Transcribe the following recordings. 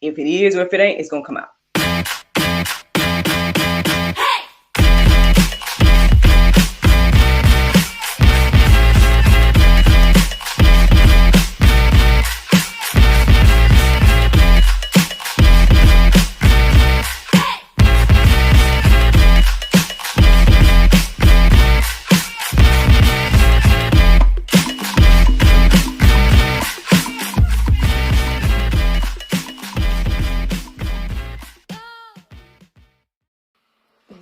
If it is or if it ain't, it's going to come out.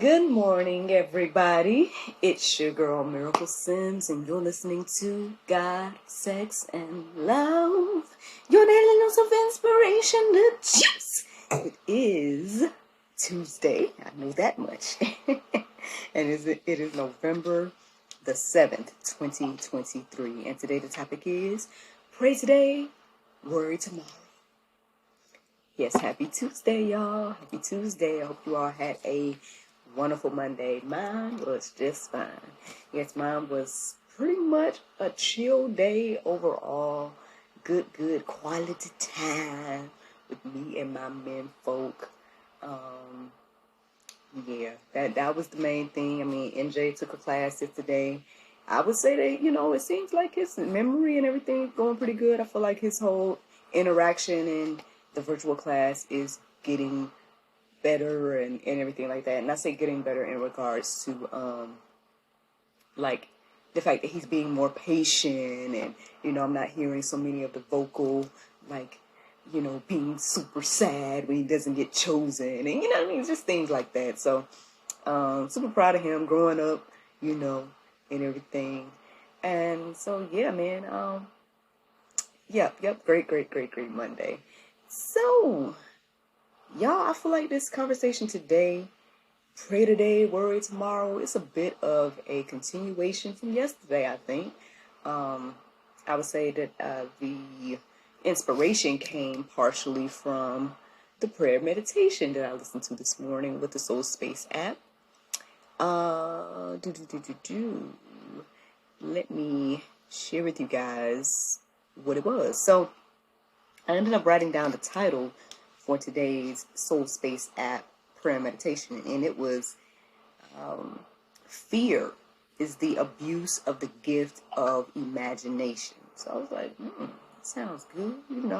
Good morning, everybody. It's your girl, Miracle Sims, and you're listening to God, Sex, and Love. Your daily dose of inspiration to juice. It is Tuesday. I know that much. And it is November the 7th, 2023. And today the topic is Pray Today, Worry Tomorrow. Yes, happy Tuesday, y'all. Happy Tuesday. I hope you all had a wonderful Monday. Mine was just fine. Yes, mine was pretty much a chill day overall. Good quality time with me and my men folk. Yeah, that was the main thing. I mean, NJ took a class yesterday. I would say that, it seems like his memory and everything is going pretty good. I feel like his whole interaction in the virtual class is getting better and everything like that. And I say getting better in regards to like the fact that he's being more patient, and I'm not hearing so many of the vocal being super sad when he doesn't get chosen, and what I mean, just things like that. So super proud of him growing up, and everything. And so yeah, man, yep, great Monday. So y'all, I feel like this conversation today, pray today, worry tomorrow, it's a bit of a continuation from yesterday, I think. I would say that the inspiration came partially from the prayer meditation that I listened to this morning with the Soul Space app. Let me share with you guys what it was. So I ended up writing down the title for today's Soul Space app prayer meditation, and it was fear is the abuse of the gift of imagination. So I was like, that sounds good, and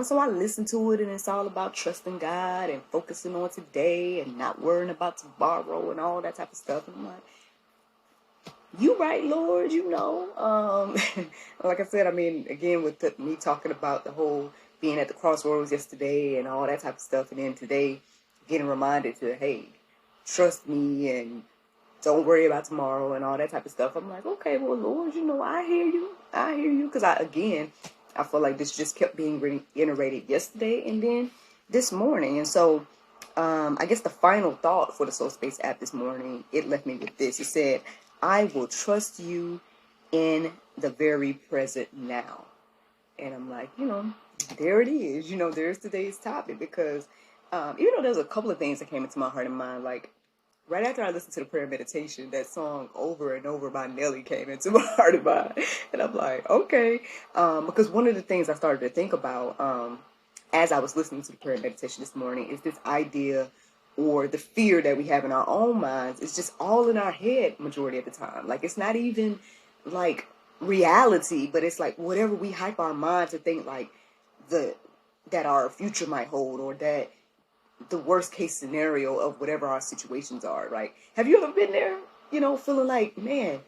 so I listened to it, and it's all about trusting God and focusing on today and not worrying about tomorrow and all that type of stuff. And I'm like, you right, Lord, like I said, I mean, again, with me talking about the whole being at the crossroads yesterday and all that type of stuff, and then today getting reminded to, hey, trust me and don't worry about tomorrow and all that type of stuff. I'm like, okay, well, Lord, I hear you, because I feel like this just kept being reiterated yesterday and then this morning. And so I guess the final thought for the Soul Space app this morning, it left me with this. It said, I will trust you in the very present now. And I'm like, there it is. There's today's topic, because even though there's a couple of things that came into my heart and mind, like right after I listened to the prayer meditation, that song Over and Over by Nelly came into my heart and mind. And I'm like, okay. Because one of the things I started to think about as I was listening to the prayer meditation this morning is this idea, or the fear that we have in our own minds. It's just all in our head majority of the time. Like, it's not even like reality, but it's like whatever we hype our mind to think like that our future might hold, or that the worst case scenario of whatever our situations are, right? Have you ever been there, feeling like, man,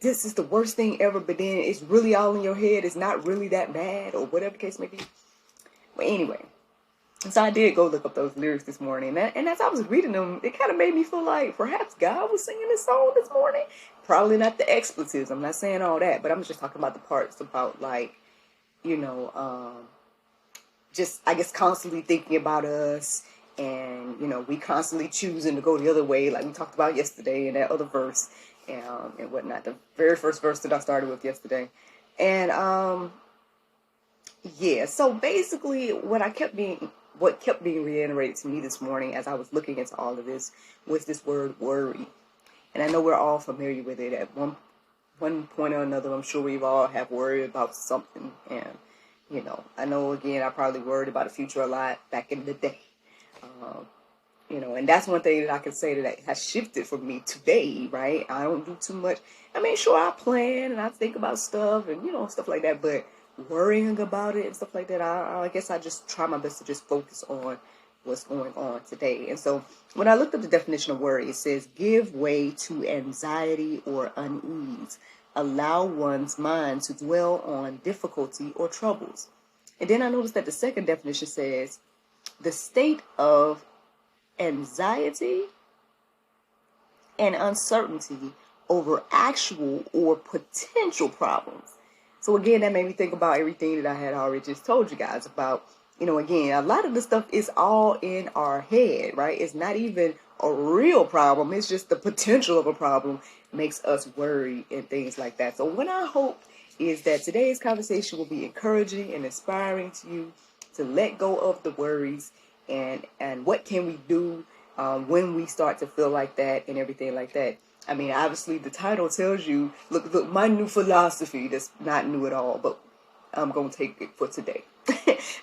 this is the worst thing ever, but then it's really all in your head. It's not really that bad, or whatever the case may be. But anyway, so I did go look up those lyrics this morning, and as I was reading them, it kind of made me feel like perhaps God was singing this song this morning. Probably not the expletives. I'm not saying all that, but I'm just talking about the parts about like, just, I guess, constantly thinking about us, and, we constantly choosing to go the other way, like we talked about yesterday in that other verse, and whatnot, the very first verse that I started with yesterday. And, yeah, so basically what kept being reiterated to me this morning as I was looking into all of this was this word worry. And I know we're all familiar with it at one point or another. I'm sure we've all have worried about something, and I know, again, I probably worried about the future a lot back in the day. And that's one thing that I can say that has shifted for me today, right? I don't do too much. I mean, sure, I plan and I think about stuff and, stuff like that, but worrying about it and stuff like that, I guess I just try my best to just focus on what's going on today. And so when I looked up the definition of worry, it says give way to anxiety or unease, allow one's mind to dwell on difficulty or troubles. And then I noticed that the second definition says the state of anxiety and uncertainty over actual or potential problems. So again, that made me think about everything that I had already just told you guys about. Again, a lot of the stuff is all in our head, right? It's not even a real problem. It's just the potential of a problem makes us worry and things like that. So what I hope is that today's conversation will be encouraging and inspiring to you to let go of the worries and what can we do when we start to feel like that and everything like that. I mean, obviously the title tells you, look, my new philosophy, that's not new at all, but I'm going to take it for today.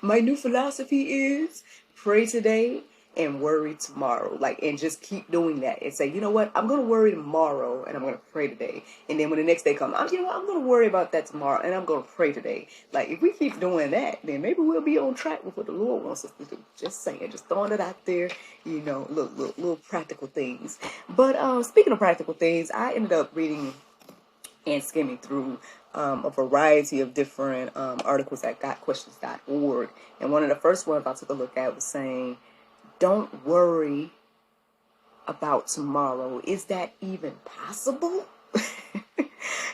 My new philosophy is pray today and worry tomorrow. And just keep doing that and say, you know what, I'm going to worry tomorrow and I'm going to pray today. And then when the next day comes, I'm going to worry about that tomorrow and I'm going to pray today. If we keep doing that, then maybe we'll be on track with what the Lord wants us to do. Just saying, just throwing it out there, little practical things. But speaking of practical things, I ended up reading and skimming through a variety of different articles at gotquestions.org. And one of the first ones I took a look at was saying, don't worry about tomorrow. Is that even possible?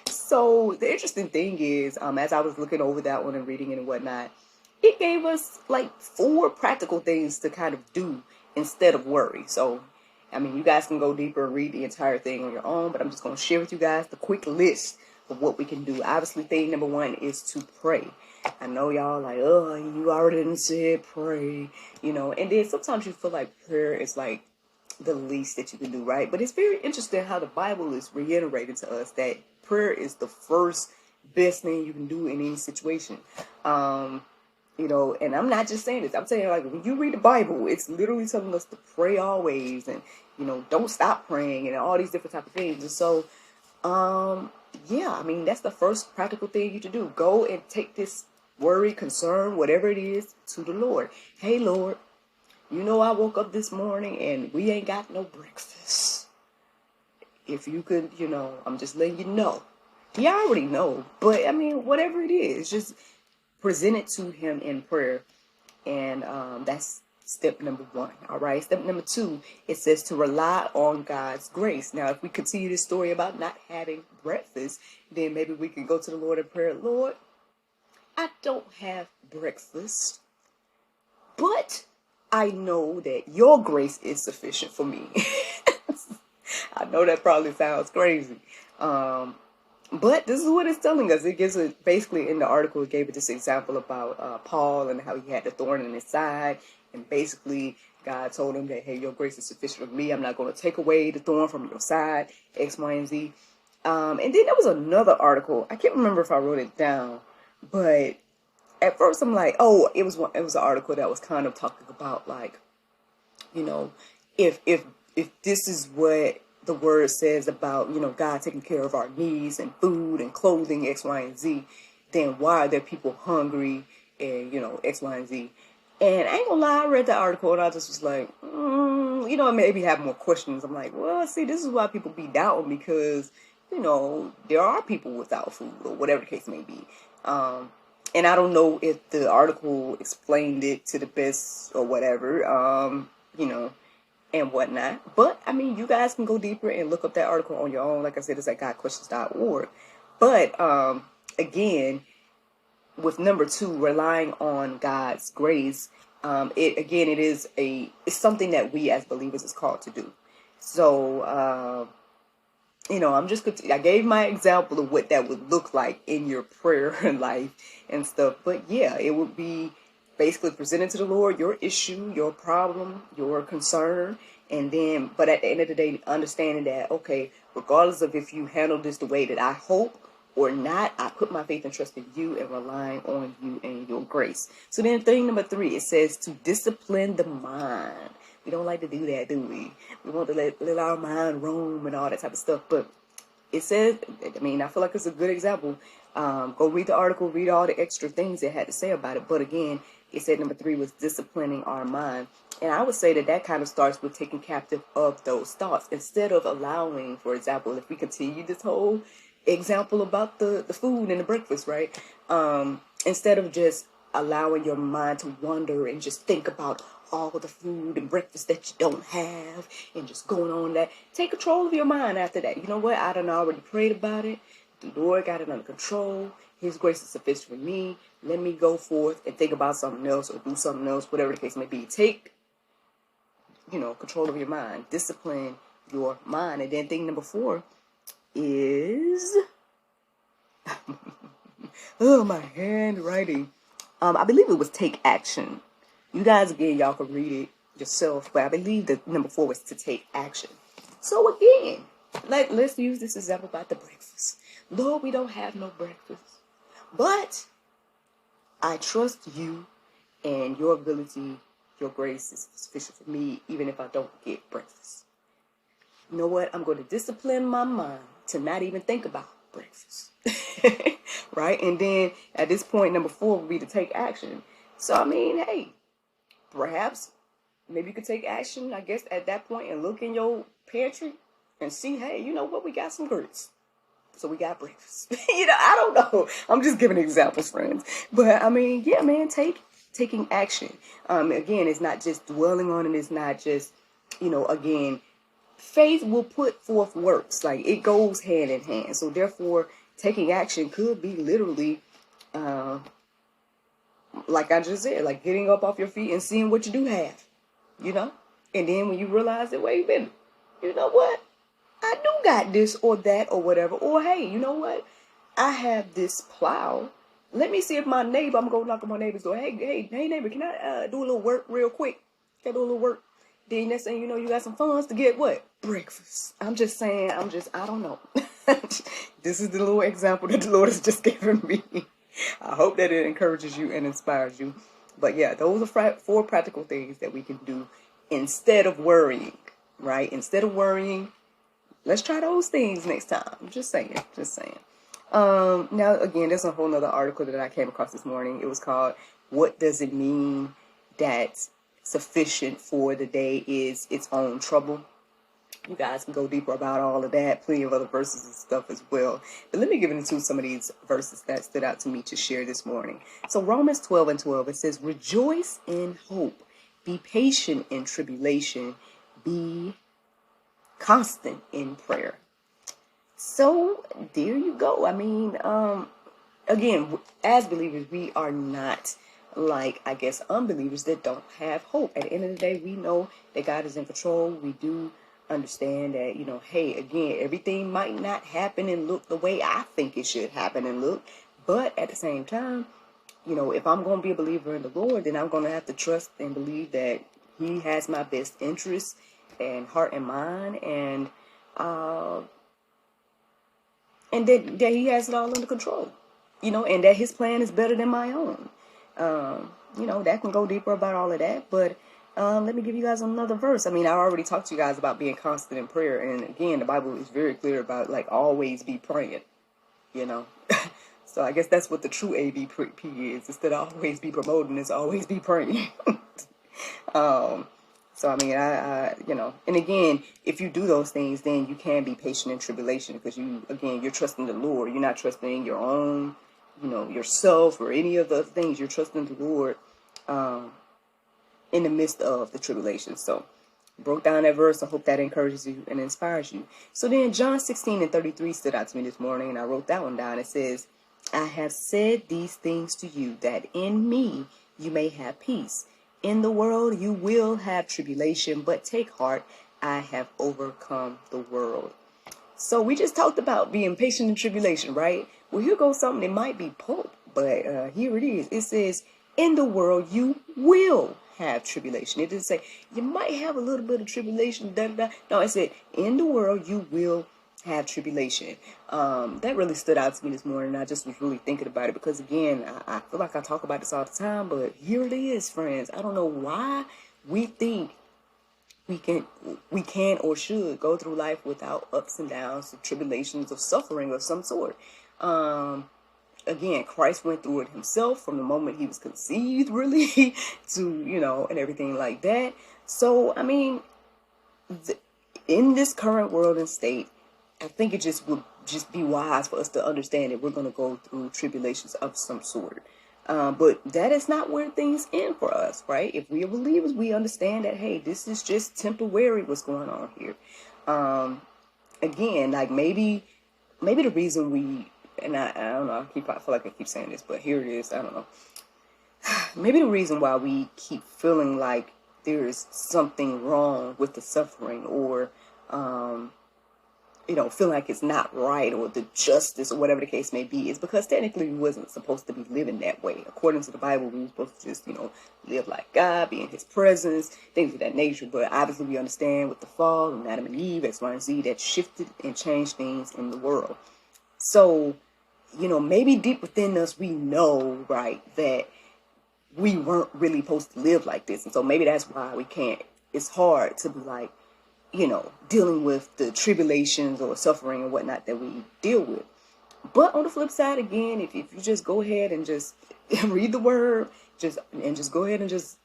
So the interesting thing is, as I was looking over that one and reading it and whatnot, it gave us 4 practical things to kind of do instead of worry. So, I mean, you guys can go deeper and read the entire thing on your own, but I'm just going to share with you guys the quick list of what we can do. Obviously, thing number 1 is to pray. I know y'all you already didn't say pray, and then sometimes you feel like prayer is the least that you can do, right? But it's very interesting how the Bible is reiterating to us that prayer is the first best thing you can do in any situation. And I'm not just saying this. I'm saying when you read the Bible, it's literally telling us to pray always and, don't stop praying and all these different type of things. And so, I mean, that's the first practical thing you should do. Go and take this worry, concern, whatever it is, to the Lord. Hey, Lord, I woke up this morning and we ain't got no breakfast. If you could, I'm just letting you know. He already know, but I mean, whatever it is, just present it to him in prayer. And that's step number 1. All right. Step number 2, it says to rely on God's grace. Now, if we continue this story about not having breakfast, then maybe we can go to the Lord in prayer. Lord, I don't have breakfast, but I know that your grace is sufficient for me. I know that probably sounds crazy. But this is what it's telling us. It gives it basically in the article, it gave it this example about Paul and how he had the thorn in his side. And basically, God told him that, hey, your grace is sufficient for me. I'm not going to take away the thorn from your side, X, Y, and Z. And then there was another article. I can't remember if I wrote it down. But at first I'm like, oh, it was an article that was kind of talking about if this is what the word says about, God taking care of our needs and food and clothing, X, Y, and Z, then why are there people hungry and, X, Y, and Z? And I ain't gonna lie, I read the article and I just was like, it made me have more questions. I'm like, well, see, this is why people be doubting because, there are people without food or whatever the case may be. And I don't know if the article explained it to the best or whatever, and whatnot. But, I mean, you guys can go deeper and look up that article on your own. Like I said, it's at gotquestions.org. But, again, with number 2, relying on God's grace, it's something that we as believers is called to do. So, I gave my example of what that would look like in your prayer life and stuff. But yeah, it would be basically presenting to the Lord your issue, your problem, your concern. And then, but at the end of the day, understanding that, okay, regardless of if you handle this the way that I hope or not, I put my faith and trust in you and relying on you and your grace. So then thing number 3, it says to discipline the mind. We don't like to do that, do we? We want to let our mind roam and all that type of stuff. But it says, I mean, I feel like it's a good example. Go read the article, read all the extra things it had to say about it. But again, it said number 3 was disciplining our mind. And I would say that kind of starts with taking captive of those thoughts. Instead of allowing, for example, if we continue this whole example about the food and the breakfast, right? Instead of just allowing your mind to wander and just think about all the food and breakfast that you don't have and just going on that, take control of your mind after that. You know what? I done already prayed about it. The Lord got it under control. His grace is sufficient for me. Let me go forth and think about something else or do something else, whatever the case may be. Take, control of your mind. Discipline your mind. And then thing number 4 is, oh, my handwriting. I believe it was take action. You guys, again, y'all can read it yourself, but I believe that number 4 was to take action. So again, let's use this example about the breakfast. Lord, we don't have no breakfast, but I trust you and your ability, your grace is sufficient for me, even if I don't get breakfast. You know what? I'm going to discipline my mind to not even think about breakfast. Right? And then at this point, number 4 would be to take action. So, I mean, hey, perhaps maybe you could take action, I guess, at that point and look in your pantry and see, hey, you know what? We got some grits. So we got breakfast. I don't know. I'm just giving examples, friends. But I mean, yeah, man, taking action. Again, it's not just dwelling on it. It's not just, again, faith will put forth works. Like, it goes hand in hand. So therefore, taking action could be literally, like I just said, like getting up off your feet and seeing what you do have, And then when you realize that, wait a minute, you know what? I do got this or that or whatever. Or, hey, you know what? I have this plow. Let me see if my neighbor, I'm going to go knock on my neighbor's door. Hey, neighbor, can I do a little work real quick? Can I do a little work? Then next thing you know, you got some funds to get what? Breakfast. I'm just saying, I don't know. This is the little example that the Lord has just given me. I hope that it encourages you and inspires you. But yeah, those are 4 practical things that we can do instead of worrying, right? Instead of worrying, let's try those things next time. Just saying. Now, again, there's a whole nother article that I came across this morning. It was called, What Does It Mean That Sufficient for the Day Is Its Own Trouble? You guys can go deeper about all of that. Plenty of other verses and stuff as well. But let me get into some of these verses that stood out to me to share this morning. So Romans 12:12, it says, rejoice in hope. Be patient in tribulation. Be constant in prayer. So there you go. I mean, again, as believers, we are not like, I guess, unbelievers that don't have hope. At the end of the day, we know that God is in control. We do understand that, hey, again, everything might not happen and look the way I think it should happen and look. But at the same time, if I'm going to be a believer in the Lord, then I'm going to have to trust and believe that He has my best interests and heart and mind, and that He has it all under control, and that His plan is better than my own. That can go deeper about all of that, but let me give you guys another verse. I mean, I already talked to you guys about being constant in prayer, and again, the Bible is very clear about, like, always be praying, So I guess that's what the true ABP is. Instead of always be promoting, it's always be praying. So, I mean, I and again, if you do those things, then you can be patient in tribulation, because you're trusting the Lord. You're not trusting in your own, yourself or any of the things. You're trusting the Lord in the midst of the tribulation. So, broke down that verse. I hope that encourages you and inspires you. So then John 16:33 stood out to me this morning, and I wrote that one down. It says, I have said these things to you, that in me you may have peace. In the world you will have tribulation, but take heart, I have overcome the world. So we just talked about being patient in tribulation, right? Well, here goes something that might be pulp, but here it is. It says, in the world you will have tribulation. It didn't say you might have a little bit of tribulation. No, it said in the world you will have tribulation. That really stood out to me this morning. I just was really thinking about it because, again, I feel like I talk about this all the time, but here it is, friends. I don't know why we think we can or should go through life without ups and downs, and tribulations of suffering of some sort. Again, Christ went through it himself from the moment he was conceived, really, to, and everything like that. So, I mean, in this current world and state, I think it just would just be wise for us to understand that we're going to go through tribulations of some sort. But that is not where things end for us, right? If we are believers, we understand that, hey, this is just temporary, what's going on here. Again, like maybe the reason we, and I don't know, I feel like I keep saying this, but here it is, I don't know. Maybe the reason why we keep feeling like there is something wrong with the suffering, or feel like it's not right, or the justice, or whatever the case may be, is because technically we wasn't supposed to be living that way. According to the Bible, we were supposed to just, live like God, be in his presence, things of that nature. But obviously we understand with the fall and Adam and Eve, X, Y, and Z, that shifted and changed things in the world. So, maybe deep within us, we know, right, that we weren't really supposed to live like this. And so maybe that's why we can't, it's hard to be like, dealing with the tribulations or suffering and whatnot that we deal with. But on the flip side, again, if you just go ahead and just read the word, just go ahead and just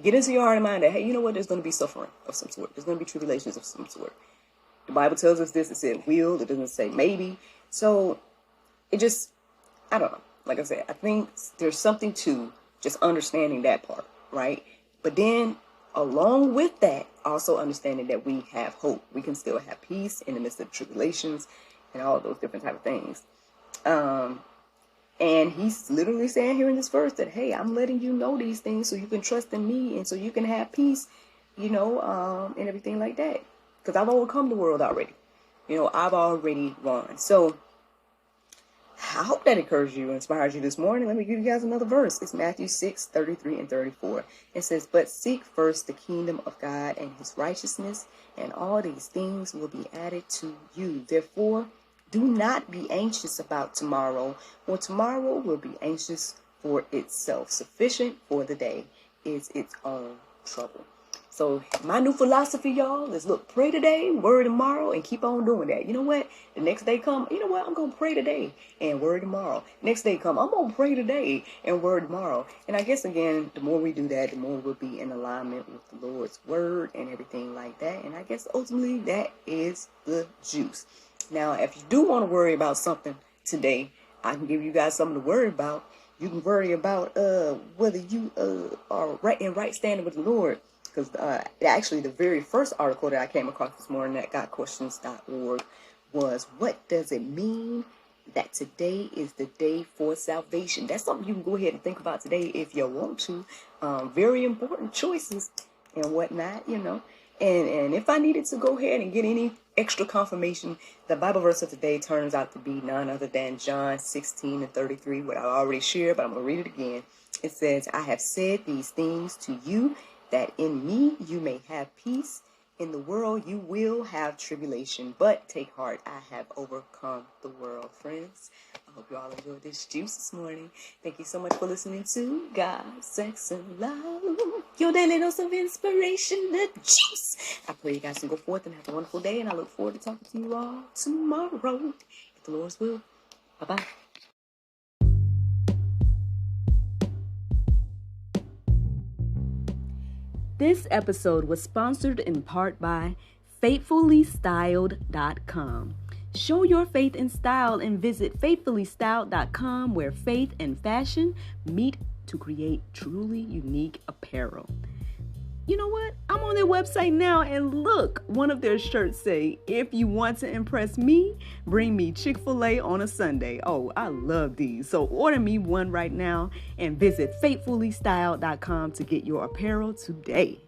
get into your heart and mind that, hey, you know what, there's going to be suffering of some sort. There's going to be tribulations of some sort. The Bible tells us this. It said will. It doesn't say maybe. So it just, I don't know. Like I said, I think there's something to just understanding that part, right? But then along with that, also understanding that we have hope. We can still have peace in the midst of tribulations and all those different type of things. And he's literally saying here in this verse that, hey, I'm letting you know these things so you can trust in me and so you can have peace, and everything like that. Because I've overcome the world already. I've already won. So I hope that encouraged you and inspires you this morning. Let me give you guys another verse. It's Matthew 6:33 and 34. It says, but seek first the kingdom of God and his righteousness, and all these things will be added to you. Therefore, do not be anxious about tomorrow, for tomorrow will be anxious for itself. Sufficient for the day is its own trouble. So my new philosophy, y'all, is look, pray today, worry tomorrow, and keep on doing that. You know what? The next day come, you know what? I'm going to pray today and worry tomorrow. Next day come, I'm going to pray today and worry tomorrow. And I guess, again, the more we do that, the more we'll be in alignment with the Lord's word and everything like that. And I guess ultimately that is the juice. Now, if you do want to worry about something today, I can give you guys something to worry about. You can worry about whether you are in right standing with the Lord. Because actually the very first article that I came across this morning at gotquestions.org was, what does it mean that today is the day for salvation? That's something you can go ahead and think about today if you want to. Very important choices and whatnot, And if I needed to go ahead and get any extra confirmation, the Bible verse of today turns out to be none other than John 16 and 33, what I already shared, but I'm going to read it again. It says, I have said these things to you, that in me you may have peace. In the world you will have tribulation, but take heart, I have overcome the world. Friends, I hope you all enjoyed this juice this morning. Thank you so much for listening to God, Sex, and Love, your daily dose of inspiration, the juice. I pray you guys can go forth and have a wonderful day, and I look forward to talking to you all tomorrow, if the Lord's will. Bye-bye. This episode was sponsored in part by FaithfullyStyled.com. Show your faith in style and visit FaithfullyStyled.com, where faith and fashion meet to create truly unique apparel. You know what? I'm on their website now, and look, one of their shirts say, if you want to impress me, bring me Chick-fil-A on a Sunday. Oh, I love these. So order me one right now and visit FaithfullyStyled.com to get your apparel today.